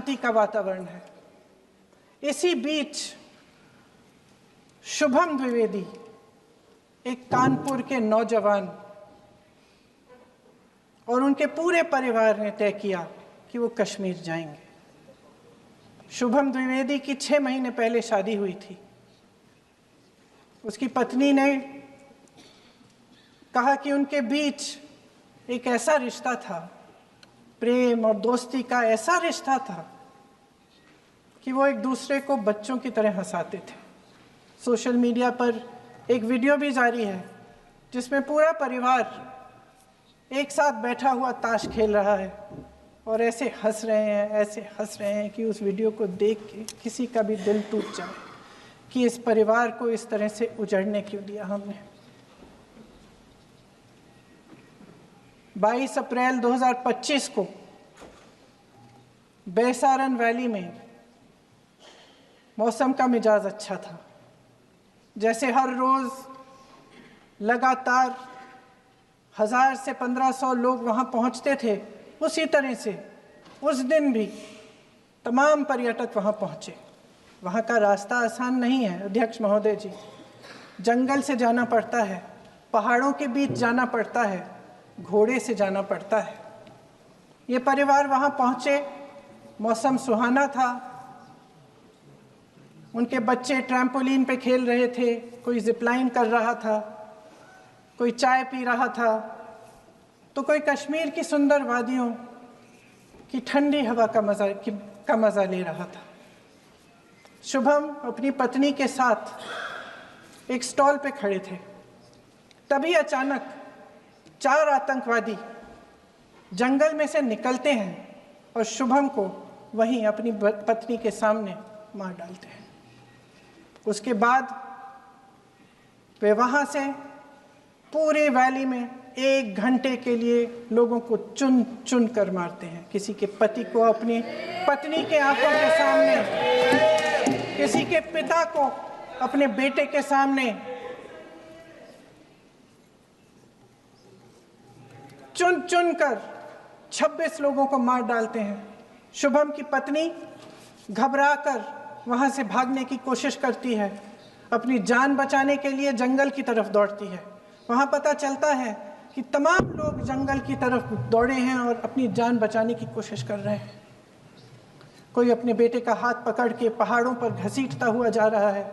शांति का वातावरण है। इसी बीच शुभम द्विवेदी, एक कानपुर के नौजवान, और उनके पूरे परिवार ने तय किया कि वो कश्मीर जाएंगे। शुभम द्विवेदी की 6 महीने पहले शादी हुई थी। उसकी पत्नी ने कहा कि उनके बीच एक ऐसा रिश्ता था, प्रेम और दोस्ती का ऐसा रिश्ता था कि वो एक दूसरे को बच्चों की तरह हंसाते थे। सोशल मीडिया पर एक वीडियो भी जारी है जिसमें पूरा परिवार एक साथ बैठा हुआ ताश खेल रहा है और ऐसे हंस रहे हैं कि उस वीडियो को देख के किसी का भी दिल टूट जाए कि इस परिवार को इस तरह से उजड़ने क्यों दिया हमने। 22 अप्रैल 2025 को बैसारन वैली में मौसम का मिजाज अच्छा था। जैसे हर रोज लगातार 1000 से 1500 लोग वहां पहुंचते थे, उसी तरह से उस दिन भी तमाम पर्यटक वहां पहुंचे। वहां का रास्ता आसान नहीं है अध्यक्ष महोदय जी, जंगल से जाना पड़ता है, पहाड़ों के बीच जाना पड़ता है, घोड़े से जाना पड़ता है। ये परिवार वहां पहुंचे, मौसम सुहाना था, उनके बच्चे ट्रैम्पोलिन पे खेल रहे थे, कोई जिपलाइन कर रहा था, कोई चाय पी रहा था, तो कोई कश्मीर की सुंदर वादियों की ठंडी हवा का मज़ा ले रहा था। शुभम अपनी पत्नी के साथ एक स्टॉल पे खड़े थे। तभी अचानक 4 आतंकवादी जंगल में से निकलते हैं और शुभम को वहीं अपनी पत्नी के सामने मार डालते हैं। उसके बाद वे वहां से पूरे वैली में 1 घंटे के लिए लोगों को चुन चुन कर मारते हैं। किसी के पति को अपनी पत्नी के आंखों के सामने, किसी के पिता को अपने बेटे के सामने, चुन चुन कर 26 लोगों को मार डालते हैं। शुभम की पत्नी घबराकर वहां से भागने की कोशिश करती है, अपनी जान बचाने के लिए जंगल की तरफ दौड़ती है। वहां पता चलता है कि तमाम लोग जंगल की तरफ दौड़े हैं और अपनी जान बचाने की कोशिश कर रहे हैं। कोई अपने बेटे का हाथ पकड़ के पहाड़ों पर घसीटता हुआ जा रहा है,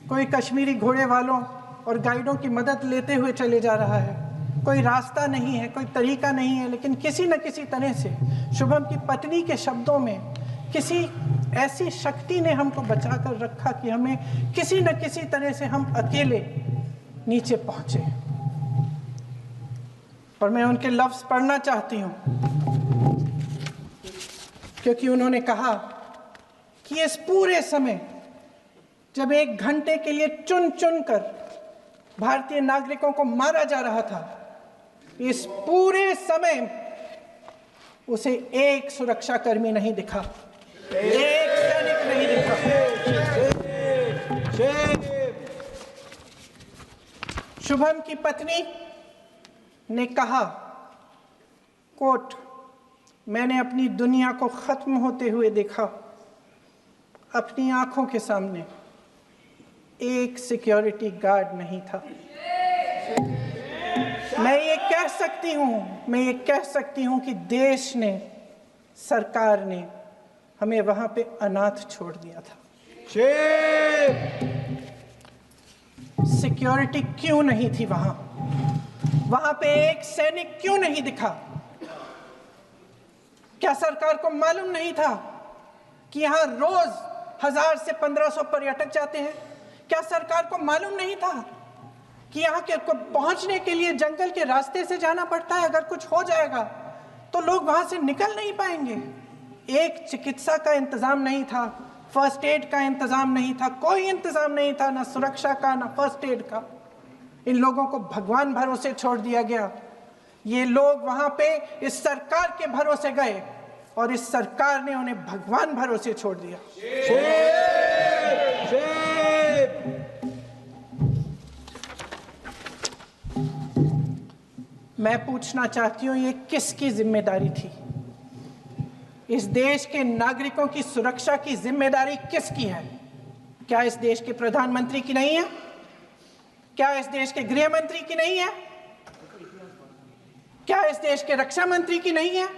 कोई कश्मीरी घोड़े वालों और गाइडों की मदद लेते हुए चले जा रहा है। कोई रास्ता नहीं है, कोई तरीका नहीं है, लेकिन किसी न किसी तरह से शुभम की पत्नी के शब्दों में किसी ऐसी शक्ति ने हमको बचा कर रखा कि हमें किसी न किसी तरह से हम अकेले नीचे पहुंचे। और मैं उनके लफ्ज पढ़ना चाहती हूं क्योंकि उन्होंने कहा कि इस पूरे समय जब 1 घंटे के लिए चुन चुन कर भारतीय नागरिकों को मारा जा रहा था, इस पूरे समय उसे एक सुरक्षाकर्मी नहीं दिखा, एक सैनिक नहीं दिखा। शुभम की पत्नी ने कहा, कोट, मैंने अपनी दुनिया को खत्म होते हुए देखा। अपनी आंखों के सामने एक सिक्योरिटी गार्ड नहीं था। मैं ये कह सकती हूं कि देश ने, सरकार ने हमें वहां पे अनाथ छोड़ दिया था। सिक्योरिटी क्यों नहीं थी वहां? वहां पे एक सैनिक क्यों नहीं दिखा? क्या सरकार को मालूम नहीं था कि यहां रोज 1000 से 1500 पर्यटक जाते हैं? क्या सरकार को मालूम नहीं था कि यहाँ के को पहुंचने के लिए जंगल के रास्ते से जाना पड़ता है? अगर कुछ हो जाएगा तो लोग वहां से निकल नहीं पाएंगे। एक चिकित्सा का इंतजाम नहीं था, फर्स्ट एड का इंतजाम नहीं था, कोई इंतजाम नहीं था, ना सुरक्षा का ना फर्स्ट एड का। इन लोगों को भगवान भरोसे छोड़ दिया गया। ये लोग वहां पे इस सरकार के भरोसे गए और इस सरकार ने उन्हें भगवान भरोसे छोड़ दिया। मैं पूछना चाहती हूं, ये किसकी जिम्मेदारी थी? इस देश के नागरिकों की सुरक्षा की जिम्मेदारी किसकी है? क्या इस देश के प्रधानमंत्री की नहीं है? क्या इस देश के गृह मंत्री की नहीं है? क्या इस देश के रक्षा मंत्री की नहीं है?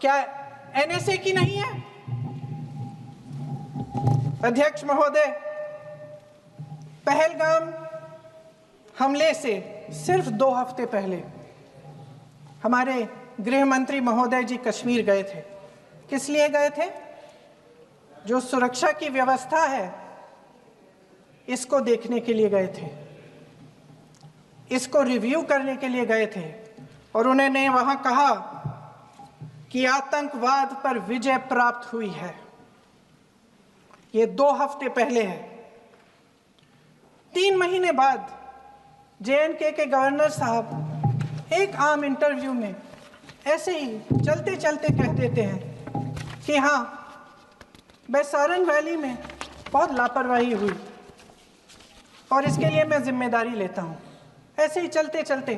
क्या एनएसए की नहीं है? अध्यक्ष महोदय, पहलगाम हमले से सिर्फ 2 हफ्ते पहले हमारे गृह मंत्री महोदय जी कश्मीर गए थे। किस लिए गए थे? जो सुरक्षा की व्यवस्था है इसको देखने के लिए गए थे, इसको रिव्यू करने के लिए गए थे, और उन्होंने वहां कहा कि आतंकवाद पर विजय प्राप्त हुई है। ये 2 हफ्ते पहले है। 3 महीने बाद JNK के गवर्नर साहब एक आम इंटरव्यू में ऐसे ही चलते चलते कह देते हैं कि हाँ, बैसारन वैली में बहुत लापरवाही हुई और इसके लिए मैं जिम्मेदारी लेता हूँ। ऐसे ही चलते चलते,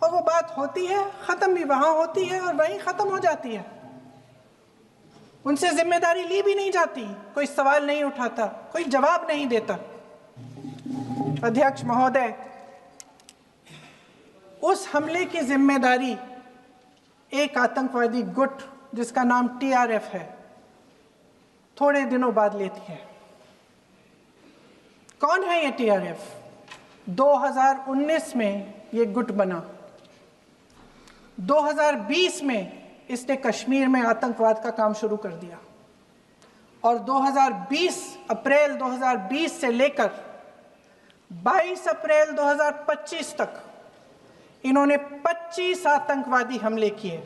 और वो बात होती है, ख़त्म भी वहाँ होती है और वहीं ख़त्म हो जाती है। उनसे जिम्मेदारी ली भी नहीं जाती, कोई सवाल नहीं उठाता, कोई जवाब नहीं देता। अध्यक्ष महोदय, उस हमले की जिम्मेदारी एक आतंकवादी गुट जिसका नाम TRF है थोड़े दिनों बाद लेती है। कौन है ये TRF? 2019 में ये गुट बना। 2020 में इसने कश्मीर में आतंकवाद का काम शुरू कर दिया, और 2020 अप्रैल 2020 से लेकर 22 अप्रैल 2025 तक इन्होंने 25 आतंकवादी हमले किए।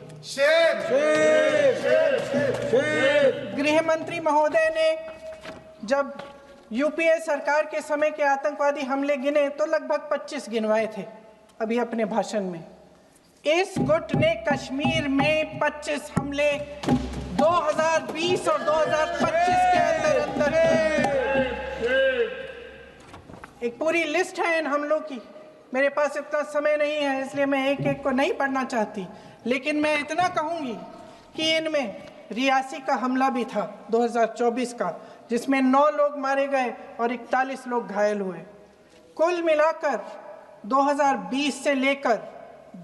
गृह मंत्री महोदय ने जब UPA सरकार के समय के आतंकवादी हमले गिने तो लगभग 25 गिनवाए थे अभी अपने भाषण में। इस गुट ने कश्मीर में 25 हमले 2020 और 2025 के अंदर एक पूरी लिस्ट है इन हमलों की। मेरे पास इतना समय नहीं है इसलिए मैं एक एक को नहीं पढ़ना चाहती, लेकिन मैं इतना कहूंगी कि इनमें रियासी का हमला भी था 2024 का, जिसमें 9 लोग मारे गए और 41 लोग घायल हुए। कुल मिलाकर 2020 से लेकर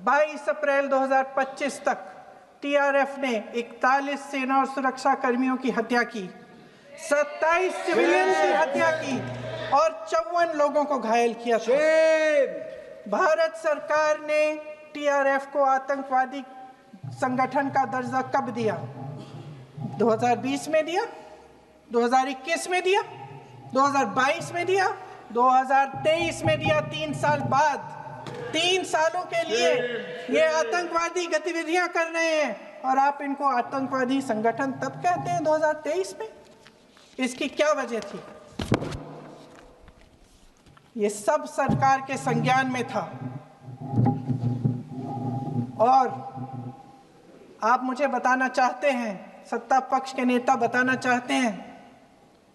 22 अप्रैल 2025 तक TRF ने 41 सेना और सुरक्षा कर्मियों की हत्या की, 27 सिविलियन की हत्या की और 54 लोगों को घायल किया था। भारत सरकार ने TRF को आतंकवादी संगठन का दर्जा कब दिया? 2020 में दिया, 2021 में दिया, 2022 में दिया, 2023 में दिया। 3 साल बाद, 3 सालों के लिए ये आतंकवादी गतिविधियां कर रहे हैं, और आप इनको आतंकवादी संगठन तब कहते हैं 2023 में? इसकी क्या वजह थी? ये सब सरकार के संज्ञान में था, और आप मुझे बताना चाहते हैं, सत्ता पक्ष के नेता बताना चाहते हैं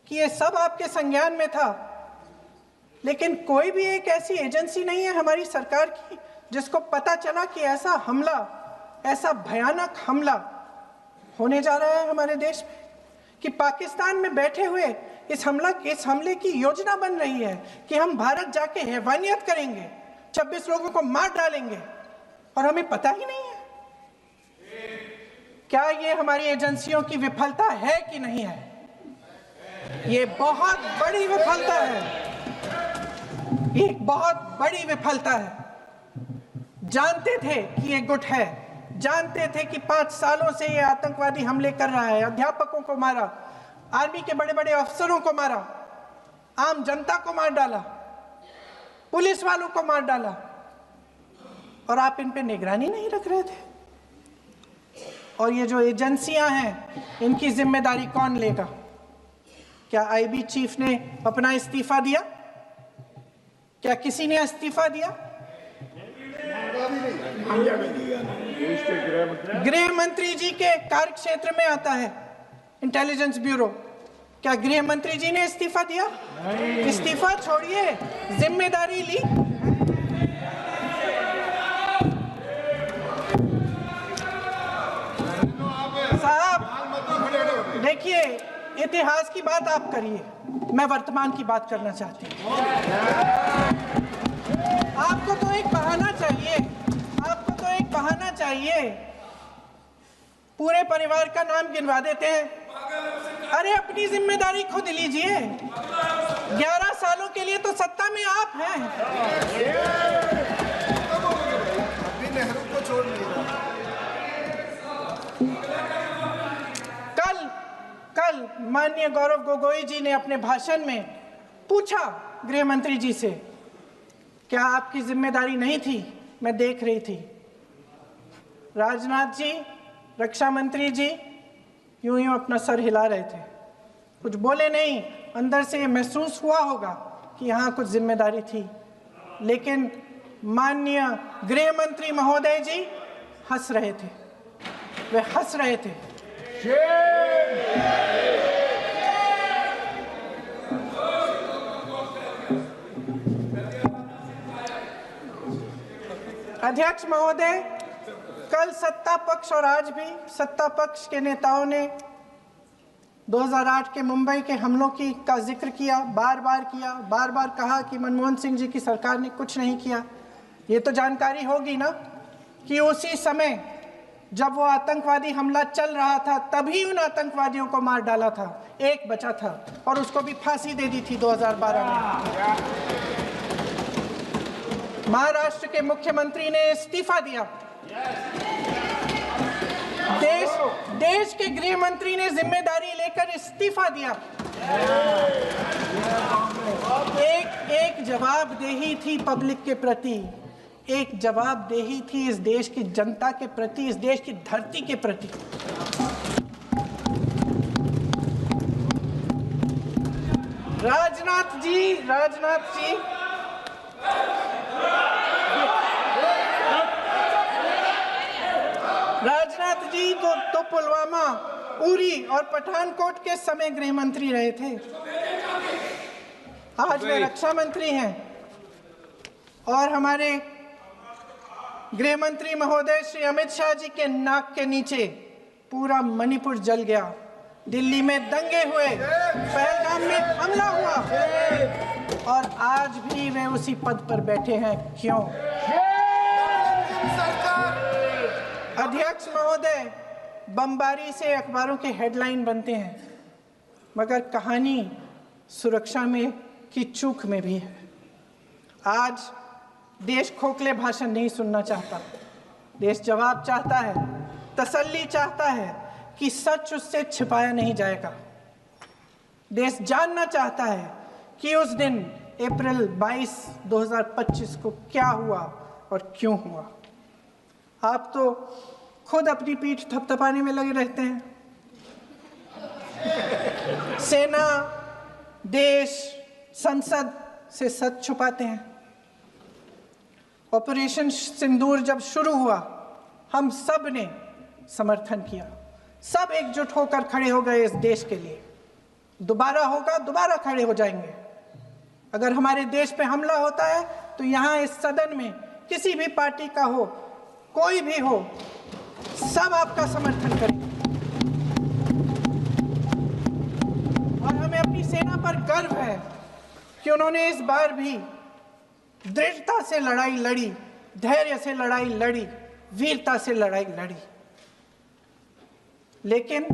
कि ये सब आपके संज्ञान में था, लेकिन कोई भी एक ऐसी एजेंसी नहीं है हमारी सरकार की जिसको पता चला कि ऐसा हमला, ऐसा भयानक हमला होने जा रहा है हमारे देश में, कि पाकिस्तान में बैठे हुए इस हमले की योजना बन रही है कि हम भारत जाके हैवानियत करेंगे, 26 लोगों को मार डालेंगे, और हमें पता ही नहीं है। क्या ये हमारी एजेंसियों की विफलता है कि नहीं है? ये बहुत बड़ी विफलता है, एक बहुत बड़ी विफलता है। जानते थे कि ये गुट है, जानते थे कि 5 सालों से ये आतंकवादी हमले कर रहा है, अध्यापकों को मारा, आर्मी के बड़े बड़े अफसरों को मारा, आम जनता को मार डाला, पुलिस वालों को मार डाला, और आप इन पे निगरानी नहीं रख रहे थे। और ये जो एजेंसियां हैं, इनकी जिम्मेदारी कौन लेगा? क्या IB चीफ ने अपना इस्तीफा दिया? क्या किसी ने इस्तीफा दिया? गृह मंत्री जी के कार्य क्षेत्र में आता है इंटेलिजेंस ब्यूरो। क्या गृह मंत्री जी ने इस्तीफा दिया? इस्तीफा छोड़िए, जिम्मेदारी ली। देखिए, इतिहास की बात आप करिए, मैं वर्तमान की बात करना चाहती हूँ। आपको तो एक बहाना चाहिए, आपको तो एक बहाना चाहिए। पूरे परिवार का नाम गिनवा देते हैं। अरे अपनी जिम्मेदारी खुद लीजिए। 11 सालों के लिए तो सत्ता में आप हैं। अभी नेहरू को छोड़ नहीं रहा। कल माननीय गौरव गोगोई जी ने अपने भाषण में पूछा गृह मंत्री जी से, क्या आपकी जिम्मेदारी नहीं थी? मैं देख रही थी। राजनाथ जी, रक्षा मंत्री जी यूं यूं अपना सर हिला रहे थे, कुछ बोले नहीं। अंदर से ये महसूस हुआ होगा कि यहाँ कुछ जिम्मेदारी थी, लेकिन माननीय गृह मंत्री महोदय जी हंस रहे थे, वे हंस रहे थे। अध्यक्ष महोदय, कल सत्ता पक्ष और आज भी सत्ता पक्ष के नेताओं ने 2008 के मुंबई के हमलों का जिक्र किया, बार बार कहा कि मनमोहन सिंह जी की सरकार ने कुछ नहीं किया। ये तो जानकारी होगी ना कि उसी समय जब वो आतंकवादी हमला चल रहा था, तभी उन आतंकवादियों को मार डाला था, एक बचा था और उसको भी फांसी दे दी थी 2012 में। महाराष्ट्र के मुख्यमंत्री ने इस्तीफा दिया। देश के गृह मंत्री ने जिम्मेदारी लेकर इस्तीफा दिया। एक जवाबदेही थी पब्लिक के प्रति, एक जवाबदेही थी इस देश की जनता के प्रति, इस देश की धरती के प्रति। राजनाथ जी तो पुलवामा, उरी और पठानकोट के समय गृह मंत्री रहे थे। आज वे रक्षा मंत्री हैं और हमारे गृह मंत्री महोदय श्री अमित शाह जी के नाक के नीचे पूरा मणिपुर जल गया, दिल्ली में दंगे हुए, पहलगाम में हमला हुआ और आज भी वे उसी पद पर बैठे हैं। क्यों? अध्यक्ष महोदय, बमबारी से अखबारों के हेडलाइन बनते हैं, मगर कहानी सुरक्षा में की चूक में भी है। आज देश खोखले भाषण नहीं सुनना चाहता, देश जवाब चाहता है, तसल्ली चाहता है कि सच उससे छिपाया नहीं जाएगा। देश जानना चाहता है कि उस दिन अप्रैल 22, 2025 को क्या हुआ और क्यों हुआ। आप तो खुद अपनी पीठ थपथपाने में लगे रहते हैं। सेना, देश, संसद से सच छुपाते हैं। ऑपरेशन सिंदूर जब शुरू हुआ, हम सब ने समर्थन किया, सब एकजुट होकर खड़े हो गए इस देश के लिए। दोबारा होगा, दोबारा खड़े हो जाएंगे। अगर हमारे देश पे हमला होता है तो यहाँ इस सदन में किसी भी पार्टी का हो, कोई भी हो, सब आपका समर्थन करेंगे। और हमें अपनी सेना पर गर्व है कि उन्होंने इस बार भी दृढ़ता से लड़ाई लड़ी, धैर्य से लड़ाई लड़ी, वीरता से लड़ाई लड़ी। लेकिन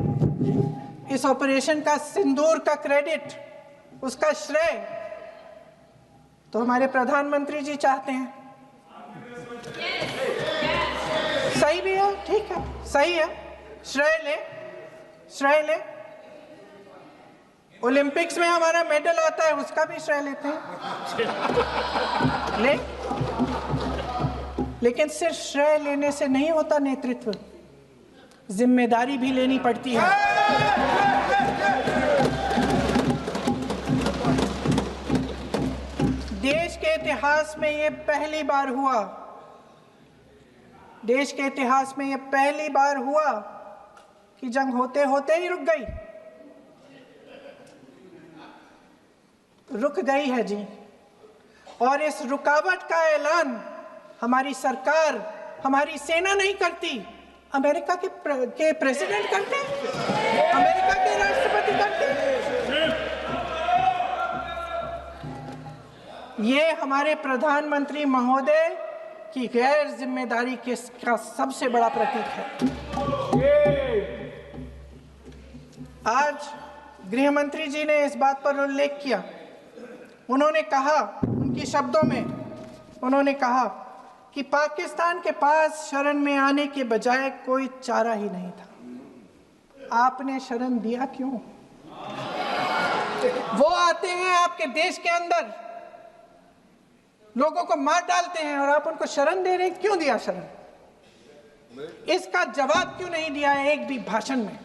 इस ऑपरेशन का सिंदूर का क्रेडिट, उसका श्रेय तो हमारे प्रधानमंत्री जी चाहते हैं। सही भी है, ठीक है, सही है, श्रेय ले। ओलंपिक्स में हमारा मेडल आता है, उसका भी श्रेय लेते हैं, लेकिन सिर्फ श्रेय लेने से नहीं होता नेतृत्व, जिम्मेदारी भी लेनी पड़ती है। देश के इतिहास में ये पहली बार हुआ, देश के इतिहास में ये पहली बार हुआ कि जंग होते होते ही रुक गई है जी। और इस रुकावट का ऐलान हमारी सरकार, हमारी सेना नहीं करती, अमेरिका के प्रेसिडेंट करते हैं, अमेरिका के राष्ट्रपति हमारे प्रधानमंत्री महोदय की गैर जिम्मेदारी का सबसे बड़ा प्रतीक है। आज गृह मंत्री जी ने इस बात पर उल्लेख किया। उन्होंने कहा, उनके शब्दों में उन्होंने कहा कि पाकिस्तान के पास शरण में आने के बजाय कोई चारा ही नहीं था। आपने शरण दिया क्यों? वो आते हैं आपके देश के अंदर, लोगों को मार डालते हैं और आप उनको शरण दे रहे हैं। क्यों दिया शरण? इसका जवाब क्यों नहीं दिया एक भी भाषण में?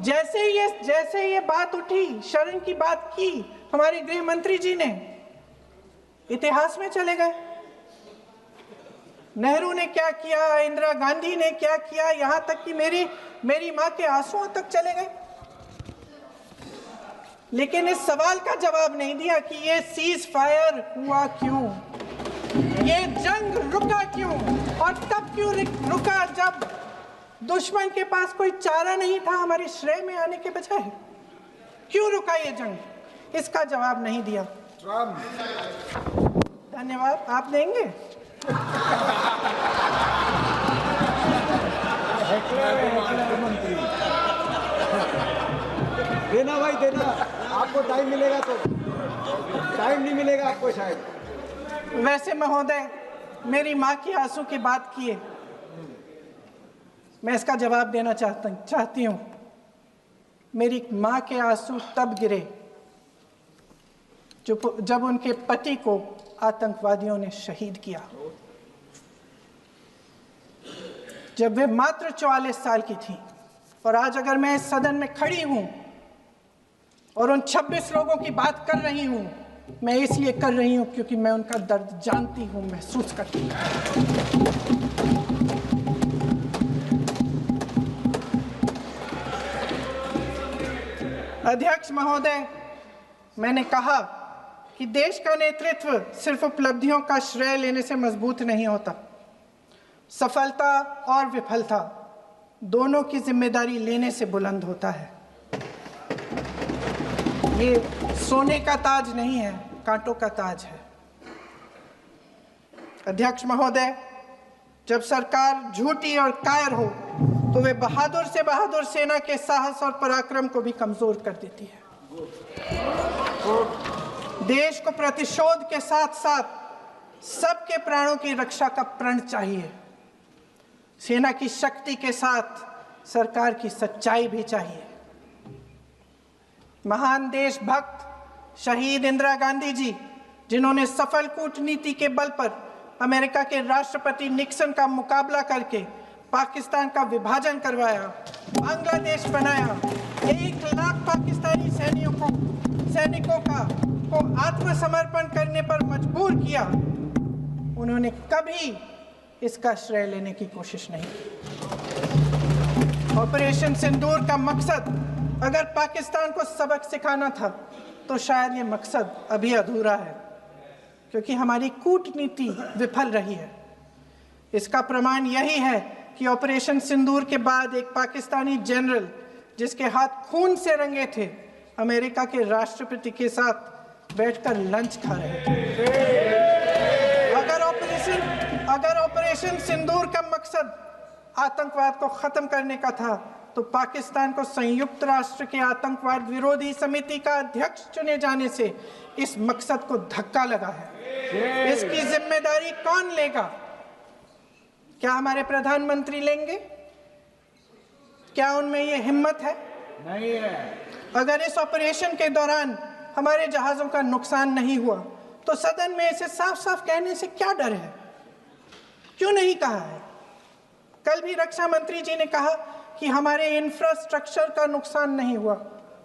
जैसे ये बात उठी, शरण की बात की, हमारे गृह मंत्री जी ने इतिहास में चले गए। नेहरू ने क्या किया, इंदिरा गांधी ने क्या किया, यहां तक कि मेरी मां के आंसुओं तक चले गए। लेकिन इस सवाल का जवाब नहीं दिया कि ये सीज फायर हुआ क्यों, ये जंग रुका क्यों, और तब क्यों रुका जब दुश्मन के पास कोई चारा नहीं था हमारे श्रेय में आने के बजाय। क्यों रुका ये जंग? इसका जवाब नहीं दिया। धन्यवाद। आप देंगे? देना भाई देना, आपको टाइम मिलेगा तो। टाइम नहीं मिलेगा आपको शायद। वैसे महोदय, मेरी माँ की आंसू की बात किए, मैं इसका जवाब देना चाहती हूँ। मेरी माँ के आंसू तब गिरे जब उनके पति को आतंकवादियों ने शहीद किया, जब वे मात्र 44 साल की थी। और आज अगर मैं इस सदन में खड़ी हूं और उन 26 लोगों की बात कर रही हूं, मैं इसलिए कर रही हूं क्योंकि मैं उनका दर्द जानती हूं, महसूस करती हूं। अध्यक्ष महोदय, मैंने कहा कि देश का नेतृत्व सिर्फ उपलब्धियों का श्रेय लेने से मजबूत नहीं होता। सफलता और विफलता दोनों की जिम्मेदारी लेने से बुलंद होता है। ये सोने का ताज नहीं है, कांटों का ताज है। अध्यक्ष महोदय, जब सरकार झूठी और कायर हो तो वे बहादुर से बहादुर सेना के साहस और पराक्रम को भी कमजोर कर देती है। देश को प्रतिशोध के साथ साथ सबके प्राणों की रक्षा का प्रण चाहिए। सेना की शक्ति के साथ सरकार की सच्चाई भी चाहिए। महान देशभक्त शहीद इंदिरा गांधी जी, जिन्होंने सफल कूटनीति के बल पर अमेरिका के राष्ट्रपति निक्सन का मुकाबला करके पाकिस्तान का विभाजन करवाया, बांग्लादेश बनाया, 1 लाख पाकिस्तानी सैनिकों को आत्मसमर्पण करने पर मजबूर किया, उन्होंने कभी इसका श्रेय लेने की कोशिश नहीं की। ऑपरेशन सिंदूर का मकसद अगर पाकिस्तान को सबक सिखाना था तो शायद ये मकसद अभी अधूरा है, क्योंकि हमारी कूटनीति विफल रही है। इसका प्रमाण यही है कि ऑपरेशन सिंदूर के बाद एक पाकिस्तानी जनरल, जिसके हाथ खून से रंगे थे, अमेरिका के राष्ट्रपति के साथ बैठकर लंच खा रहे थे। अगर ऑपरेशन सिंदूर का मकसद आतंकवाद को खत्म करने का था तो पाकिस्तान को संयुक्त राष्ट्र के आतंकवाद विरोधी समिति का अध्यक्ष चुने जाने से इस मकसद को धक्का लगा है। इसकी जिम्मेदारी कौन लेगा? क्या हमारे प्रधानमंत्री लेंगे? क्या उनमें ये हिम्मत है? नहीं है। अगर इस ऑपरेशन के दौरान हमारे जहाजों का नुकसान नहीं हुआ तो सदन में इसे साफ साफ कहने से क्या डर है? क्यों नहीं कहा है? कल भी रक्षा मंत्री जी ने कहा कि हमारे इंफ्रास्ट्रक्चर का नुकसान नहीं हुआ,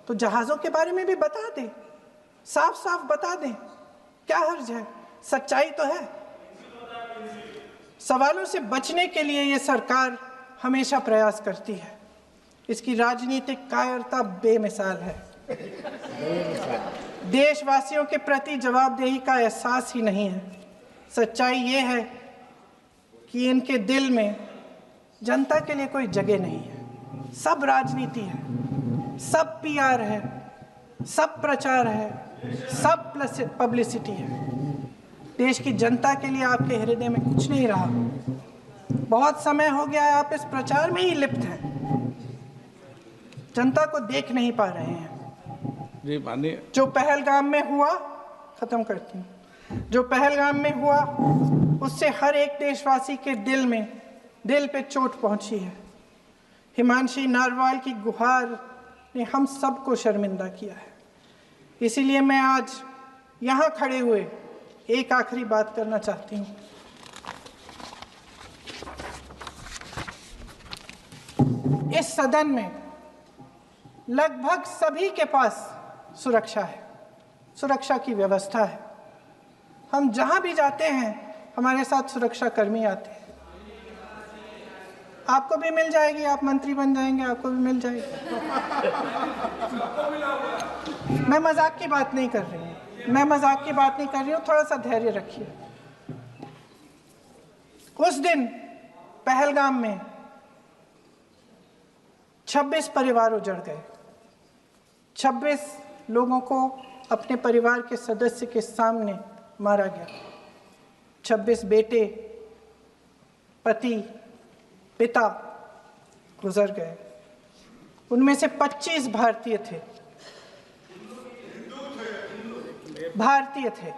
तो जहाजों के बारे में भी बता दें, साफ साफ बता दें। क्या हर्ज है? सच्चाई तो है। सवालों से बचने के लिए ये सरकार हमेशा प्रयास करती है। इसकी राजनीतिक कायरता बेमिसाल है। देशवासियों के प्रति जवाबदेही का एहसास ही नहीं है। सच्चाई ये है कि इनके दिल में जनता के लिए कोई जगह नहीं है। सब राजनीति है, सब पीआर है, सब प्रचार है, सब पब्लिसिटी है। देश की जनता के लिए आपके हृदय में कुछ नहीं रहा। बहुत समय हो गया है आप इस प्रचार में ही लिप्त हैं, जनता को देख नहीं पा रहे हैं। जी मानिए। जो पहलगाम में हुआ, खत्म करती हूँ, जो पहलगाम में हुआ उससे हर एक देशवासी के दिल पे चोट पहुंची है। हिमांशी नारवाल की गुहार ने हम सबको शर्मिंदा किया है। इसीलिए मैं आज यहाँ खड़े हुए एक आखिरी बात करना चाहती हूँ। इस सदन में लगभग सभी के पास सुरक्षा है, सुरक्षा की व्यवस्था है। हम जहाँ भी जाते हैं हमारे साथ सुरक्षा कर्मी आते हैं। आपको भी मिल जाएगी, आप मंत्री बन जाएंगे, आपको भी मिल जाएगी। मैं मजाक की बात नहीं कर रही हूँ, थोड़ा सा धैर्य रखिए। उस दिन पहलगाम में 26 परिवार उजड़ गए। 26 लोगों को अपने परिवार के सदस्य के सामने मारा गया। 26 बेटे, पति, पिता गुजर गए। उनमें से 25 भारतीय थे। भारतीय थे।